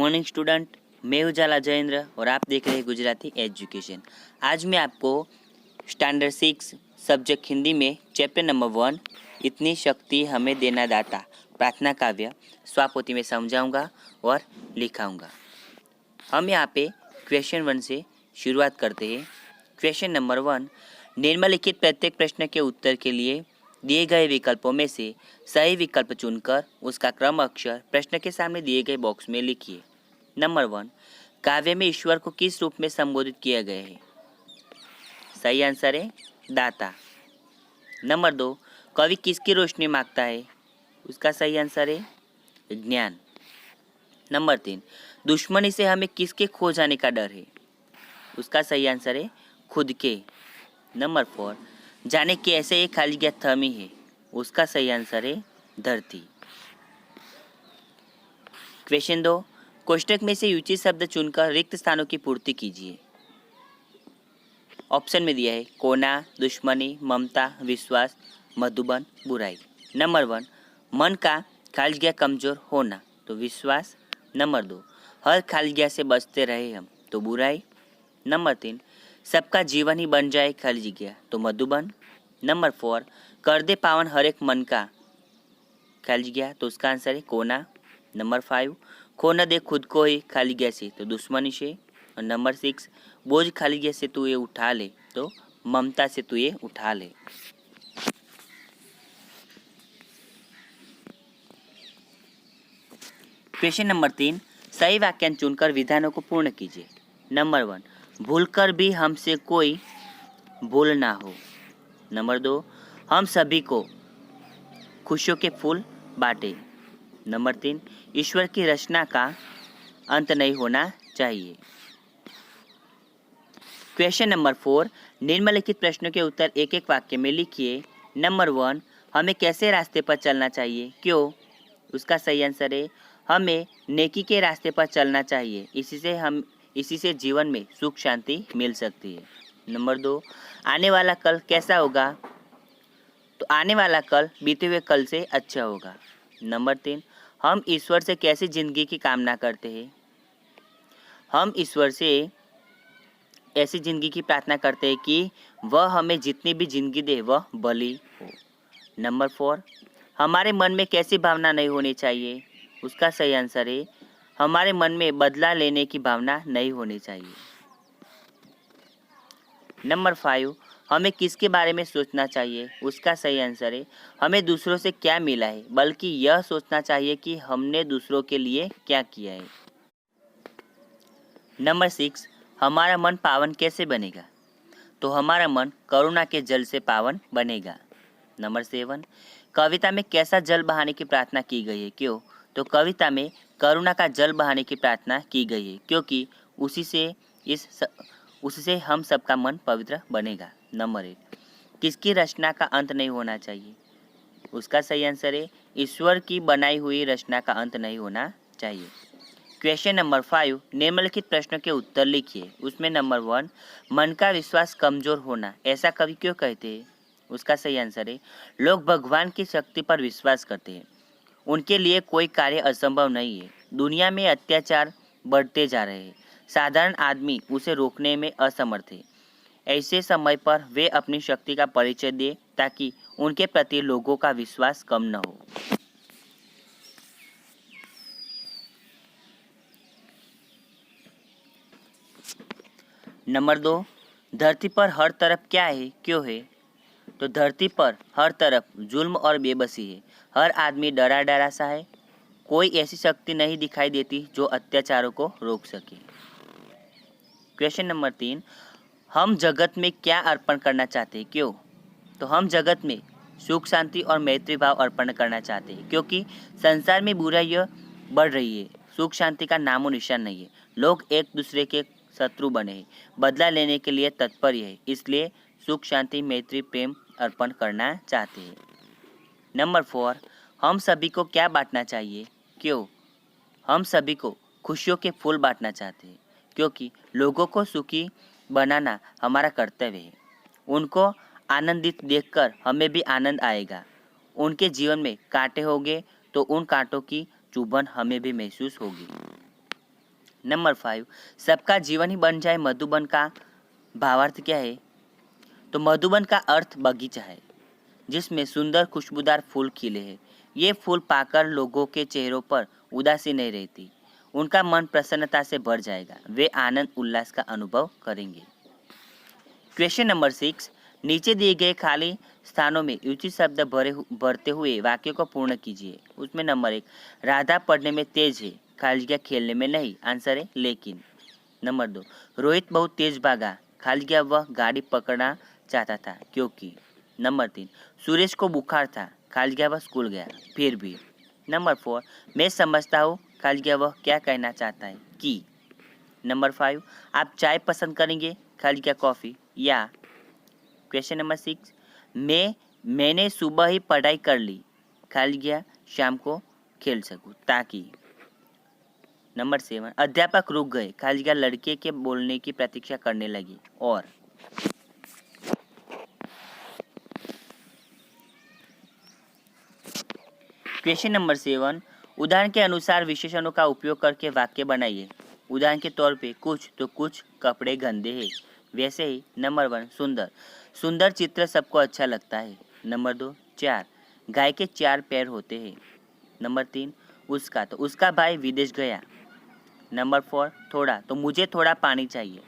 Morning student, मैं उजाला जयेंद्र और आप देख रहे हैं गुजराती एजुकेशन। आज मैं आपको स्टैंडर्ड 6 सब्जेक्ट हिंदी में चैप्टर नंबर 1 इतनी शक्ति हमें देना दाता प्रार्थना काव्य स्वापोथी में समझाऊंगा और लिखाऊंगा। हम यहाँ पे क्वेश्चन 1 से शुरुआत करते हैं। क्वेश्चन नंबर 1, निम्नलिखित प्रत्येक प्रश्न के उत्तर के लिए दिए गए विकल्पों में से सही विकल्प चुनकर उसका क्रम अक्षर प्रश्न के सामने दिए गए बॉक्स में लिखिए। नंबर 1, काव्य में ईश्वर को किस रूप में संबोधित किया गया है? सही आंसर है दाता। नंबर 2, कवि किसकी रोशनी मांगता है? उसका सही आंसर है ज्ञान। नंबर 3, दुश्मनी से हमें किसके खो जाने का डर है? उसका सही आंसर है खुद के। नंबर 4, जाने कैसे एक खाली जगह थमी है? उसका सही आंसर है धरती। क्वेश्चन 2, कोष्टक में से उचित शब्द चुनकर रिक्त स्थानों की पूर्ति कीजिए। ऑप्शन में दिया है कोना, दुश्मनी, ममता, विश्वास, मधुबन, बुराई। नंबर 1, मन का खाली जगह कमजोर होना, तो विश्वास। नंबर 2, हर खाली जगह से बचते रहे हम, तो बुराई। नंबर 3, सबका जीवन ही बन जाए खाली जगह, तो मधुबन। नंबर 4, कर दे पावन हर एक मन का खाली जगह, तो उसका आंसर है कोना। नंबर 5, खो न दे खुद को ही खाली जगह से, तो दुश्मनी से। और नंबर 6, बोझ खाली जगह से तू ये उठा ले, तो ममता से तू ये उठा ले। क्वेश्चन नंबर 3, सही वाक्यांश चुनकर विधानों को पूर्ण कीजिए। नंबर 1, भूलकर भी हमसे कोई भूल ना हो। नंबर 2, हम सभी को खुशियों के फूल बांटे। नंबर 3, ईश्वर की रचना का अंत नहीं होना चाहिए। क्वेश्चन नंबर 4, निम्नलिखित प्रश्नों के उत्तर एक एक वाक्य में लिखिए। नंबर 1, हमें कैसे रास्ते पर चलना चाहिए, क्यों? उसका सही आंसर है हमें नेकी के रास्ते पर चलना चाहिए, इसी से जीवन में सुख शांति मिल सकती है। नंबर 2, आने वाला कल कैसा होगा? तो आने वाला कल बीते हुए कल से अच्छा होगा। नंबर 3, हम ईश्वर से कैसी जिंदगी की कामना करते हैं? हम ईश्वर से ऐसी जिंदगी की प्रार्थना करते हैं कि वह हमें जितनी भी जिंदगी दे वह भली हो। नंबर 4, हमारे मन में कैसी भावना नहीं होनी चाहिए? उसका सही आंसर है हमारे मन में बदला लेने की भावना नहीं होनी चाहिए। नंबर 5, हमें किसके बारे में सोचना चाहिए? उसका सही आंसर है हमें दूसरों से क्या मिला है, बल्कि यह सोचना चाहिए कि हमने दूसरों के लिए क्या किया है। नंबर 6, हमारा मन पावन कैसे बनेगा? तो हमारा मन करुणा के जल से पावन बनेगा। नंबर 7, कविता में कैसा जल बहाने की प्रार्थना की गई है, क्यों? तो कविता में करुणा का जल बहाने की प्रार्थना की गई है, क्योंकि उससे हम सबका मन पवित्र बनेगा। नंबर 8, किसकी रचना का अंत नहीं होना चाहिए? उसका सही आंसर है ईश्वर की बनाई हुई रचना का अंत नहीं होना चाहिए। क्वेश्चन नंबर 5, निम्नलिखित प्रश्नों के उत्तर लिखिए। उसमें नंबर 1, मन का विश्वास कमजोर होना ऐसा कवि क्यों कहते हैं? उसका सही आंसर है लोग भगवान की शक्ति पर विश्वास करते हैं, उनके लिए कोई कार्य असंभव नहीं है। दुनिया में अत्याचार बढ़ते जा रहे हैं, साधारण आदमी उसे रोकने में असमर्थ है। ऐसे समय पर वे अपनी शक्ति का परिचय दें ताकि उनके प्रति लोगों का विश्वास कम न हो। नंबर 2, धरती पर हर तरफ क्या है, क्यों है? तो धरती पर हर तरफ जुल्म और बेबसी है, हर आदमी डरा डरा सा है, कोई ऐसी शक्ति नहीं दिखाई देती जो अत्याचारों को रोक सके। क्वेश्चन नंबर 3, हम जगत में क्या अर्पण करना चाहते हैं, क्यों? तो हम जगत में सुख शांति और मैत्री भाव अर्पण करना चाहते हैं, क्योंकि संसार में बुराइयां बढ़ रही है, सुख शांति का नामो निशान नहीं है, लोग एक दूसरे के शत्रु बने हैं, बदला लेने के लिए तत्पर है, इसलिए सुख शांति मैत्री प्रेम अर्पण करना चाहते हैं। नंबर 4, हम सभी को क्या बांटना चाहिए, क्यों? हम सभी को खुशियों के फूल बांटना चाहते हैं, क्योंकि लोगों को सुखी बनाना हमारा कर्तव्य है। उनको आनंदित देखकर हमें भी आनंद आएगा। उनके जीवन में कांटे होंगे तो उन कांटों की चुभन हमें भी महसूस होगी। नंबर 5, सबका जीवन ही बन जाए मधुबन का भावार्थ क्या है? तो मधुबन का अर्थ बगीचा है जिसमें सुंदर खुशबूदार फूल खिले हैं। ये फूल पाकर लोगों के चेहरों पर उदासी नहीं रहती, उनका मन प्रसन्नता से भर जाएगा, वे आनंद उल्लास का अनुभव करेंगे। क्वेश्चन नंबर 6, नीचे दिए गए खाली स्थानों में उचित शब्द भरते हुए वाक्य को पूर्ण कीजिए। उसमें नंबर 1, राधा पढ़ने में तेज है, खाली जगह खेलने में नहीं, आंसर है लेकिन। नंबर 2, रोहित बहुत तेज भागा, खाली जगह वह गाड़ी पकड़ना चाहता था क्योंकि। नंबर 3, सुरेश को बुखार था, खाली जगह वह स्कूल गया फिर भी। नंबर 4, मैं समझता हूँ, खाली जगह वह क्या कहना चाहता है कि। नंबर 5, आप चाय पसंद करेंगे, खाली जगह कॉफ़ी या। क्वेश्चन नंबर 6, मैंने सुबह ही पढ़ाई कर ली, खाली जगह शाम को खेल सकूं ताकि। नंबर 7, अध्यापक रुक गए, खाली जगह लड़के के बोलने की प्रतीक्षा करने लगी और। क्वेश्चन नंबर 7, उदाहरण के अनुसार विशेषणों का उपयोग करके वाक्य बनाइए। उदाहरण के तौर पे कुछ तो कुछ कपड़े गंदे हैं, वैसे ही। नंबर 1, सुंदर, सुंदर चित्र सबको अच्छा लगता है। नंबर 2, 4, गाय के 4 पैर होते हैं। नंबर 3, उसका, तो उसका भाई विदेश गया। नंबर 4, थोड़ा, तो मुझे थोड़ा पानी चाहिए।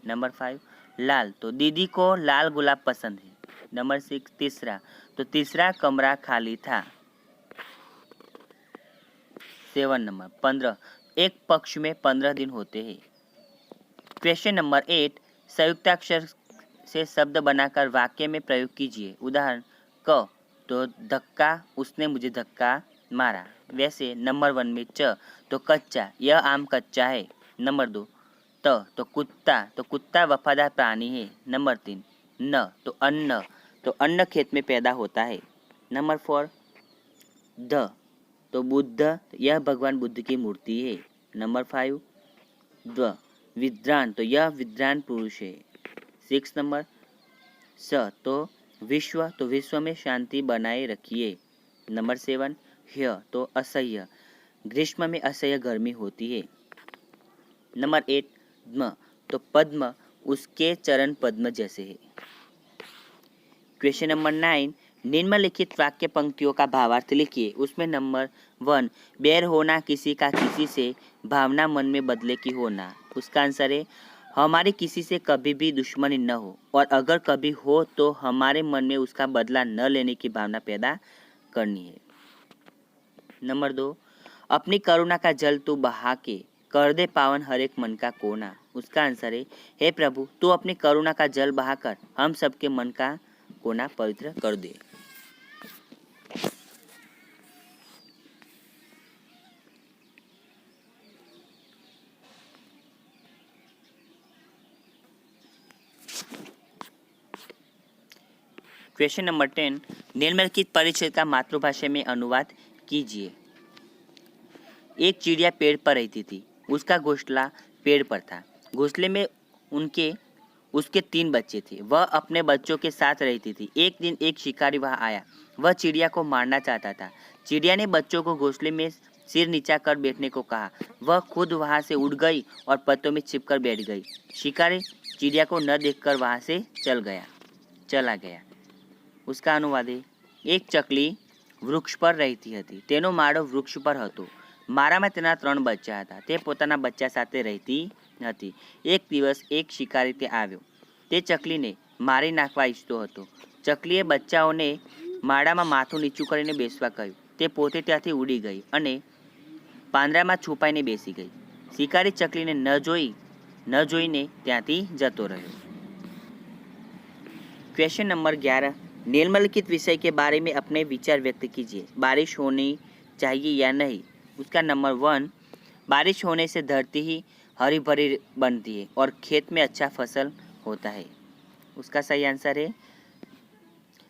नंबर 5, लाल, तो दीदी को लाल गुलाब पसंद है। नंबर 6, तीसरा, तो तीसरा कमरा खाली था। 7 नंबर 15, एक पक्ष में 15 दिन होते हैं। क्वेश्चन नंबर 8, संयुक्ताक्षर से शब्द बनाकर वाक्य में प्रयोग कीजिए। उदाहरण क, तो धक्का, उसने मुझे धक्का मारा, वैसे। नंबर 1 में च, तो कच्चा, यह आम कच्चा है। नंबर 2, त, तो कुत्ता वफादार प्राणी है। नंबर 3, न, तो अन्न खेत में पैदा होता है। नंबर 4, ध, तो बुद्ध, यह भगवान बुद्ध की मूर्ति है। नंबर 5, द्व, विद्वान, तो यह विद्वान पुरुष है। 6 नंबर, स, तो विश्व में शांति बनाए रखिए। नंबर 7, ह्य, तो असह्य, ग्रीष्म में असह्य गर्मी होती है। नंबर 8, द्म, तो पद्म, उसके चरण पद्म जैसे है। क्वेश्चन नंबर 9, निम्नलिखित वाक्य पंक्तियों का भावार्थ लिखिए। उसमें नंबर 1, बैर होना किसी का किसी से, भावना मन में बदले की होना। उसका आंसर है हमारी किसी से कभी भी दुश्मनी न हो, और अगर कभी हो तो हमारे मन में उसका बदला न लेने की भावना पैदा करनी है। नंबर 2, अपनी करुणा का जल तू बहा के कर दे पावन हर एक मन का कोना। उसका आंसर है हे प्रभु, तू अपनी करुणा का जल बहाकर हम सबके मन का कोना पवित्र कर दे। क्वेश्चन नंबर 10, निम्नलिखित परिच्छेद का मातृभाषा में अनुवाद कीजिए। एक चिड़िया पेड़ पर रहती थी, उसका घोंसला पेड़ पर था। घोंसले में उसके 3 बच्चे थे। वह अपने बच्चों के साथ रहती थी। एक दिन एक शिकारी वहां आया, वह चिड़िया को मारना चाहता था। चिड़िया ने बच्चों को घोंसले में सिर नीचा कर बैठने को कहा। वह खुद वहां से उड़ गई और पत्तों में छिपकर बैठ गई। शिकारी चिड़िया को न देखकर वहां से चला गया। उसका अनुवाद है, एक चकली વૃક્ષ પર રહેતી હતી, તેનો માળો વૃક્ષ પર હતો। માળામાં તેના 3 બચ્ચા હતા, તે પોતાના બચ્ચા સાથે રહેતી હતી। એક દિવસ એક શિકારી તે આવ્યો, તે ચકલીને મારી નાખવા ઈચ્છતો હતો। ચકલીએ બચ્ચાઓને માળામાં માથું નીચું કરીને બેસવા કહ્યું। તે પોતે ત્યાંથી ઉડી ગઈ અને પાંદડામાં છુપાઈને બેસી ગઈ। શિકારી ચકલીને ન જોઈને ત્યાંથી જતો રહ્યો। क्वेश्चन नंबर 11, निम्नलिखित विषय के बारे में अपने विचार व्यक्त कीजिए। बारिश होनी चाहिए या नहीं। उसका नंबर 1, बारिश होने से धरती ही हरी भरी बनती है और खेत में अच्छा फसल होता है। उसका सही आंसर है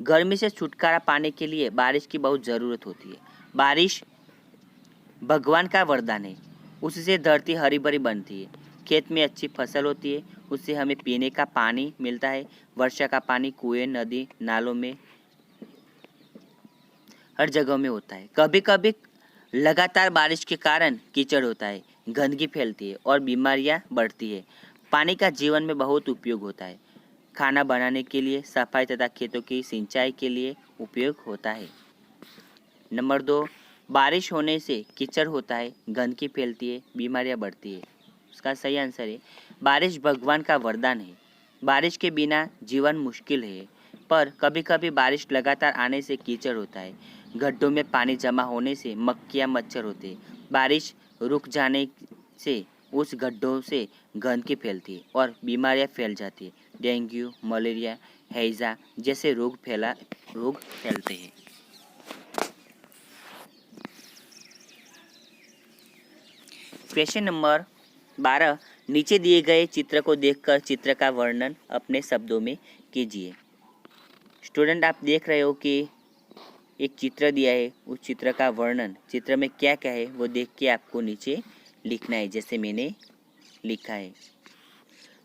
गर्मी से छुटकारा पाने के लिए बारिश की बहुत ज़रूरत होती है। बारिश भगवान का वरदान है, उससे धरती हरी भरी बनती है, खेत में अच्छी फसल होती है, उससे हमें पीने का पानी मिलता है। वर्षा का पानी कुएं, नदी, नालों में हर जगह में होता है। कभी कभी लगातार बारिश के कारण कीचड़ होता है, गंदगी फैलती है और बीमारियां बढ़ती है। पानी का जीवन में बहुत उपयोग होता है। खाना बनाने के लिए, सफाई तथा खेतों की सिंचाई के लिए उपयोग होता है। नंबर 2, बारिश होने से कीचड़ होता है, गंदगी फैलती है, बीमारियां बढ़ती है। उसका सही आंसर है बारिश भगवान का वरदान है। बारिश के बिना जीवन मुश्किल है, पर कभी कभी बारिश लगातार आने से कीचड़ होता है। गड्ढों में पानी जमा होने से मक्खियाँ मच्छर होते हैं। बारिश रुक जाने से उस गड्ढों से गंदगी फैलती है और बीमारियां फैल जाती है। डेंगू, मलेरिया, हैजा जैसे रोग फैलते हैं। क्वेश्चन नंबर 12, नीचे दिए गए चित्र को देखकर चित्र का वर्णन अपने शब्दों में कीजिए। स्टूडेंट, आप देख रहे हो कि एक चित्र दिया है, उस चित्र का वर्णन, चित्र में क्या क्या है वो देख के आपको नीचे लिखना है, जैसे मैंने लिखा है।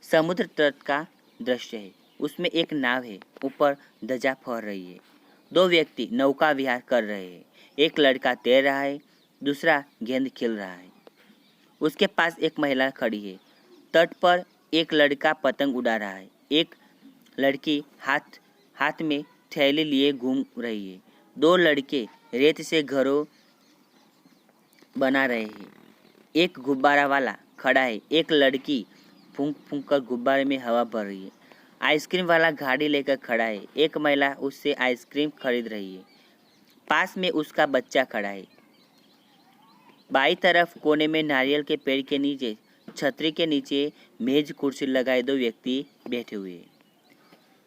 समुद्र तट का दृश्य है, उसमें एक नाव है, ऊपर ध्वजा फहर रही है। 2 व्यक्ति नौका विहार कर रहे हैं। एक लड़का तैर रहा है, दूसरा गेंद खेल रहा है। उसके पास एक महिला खड़ी है। तट पर एक लड़का पतंग उड़ा रहा है। एक लड़की हाथ में थैली लिए घूम रही है। 2 लड़के रेत से घरों बना रहे हैं। एक गुब्बारा वाला खड़ा है। एक लड़की फूंक फूंक कर गुब्बारे में हवा भर रही है। आइसक्रीम वाला गाड़ी लेकर खड़ा है। एक महिला उससे आइसक्रीम खरीद रही है। पास में उसका बच्चा खड़ा है। बाईं तरफ कोने में नारियल के पेड़ के नीचे, छतरी के नीचे मेज कुर्सी लगाए 2 व्यक्ति बैठे हुए हैं।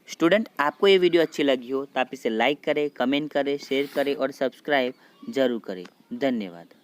स्टूडेंट, आपको ये वीडियो अच्छी लगी हो तो आप इसे लाइक करें, कमेंट करें, शेयर करें और सब्सक्राइब जरूर करें। धन्यवाद।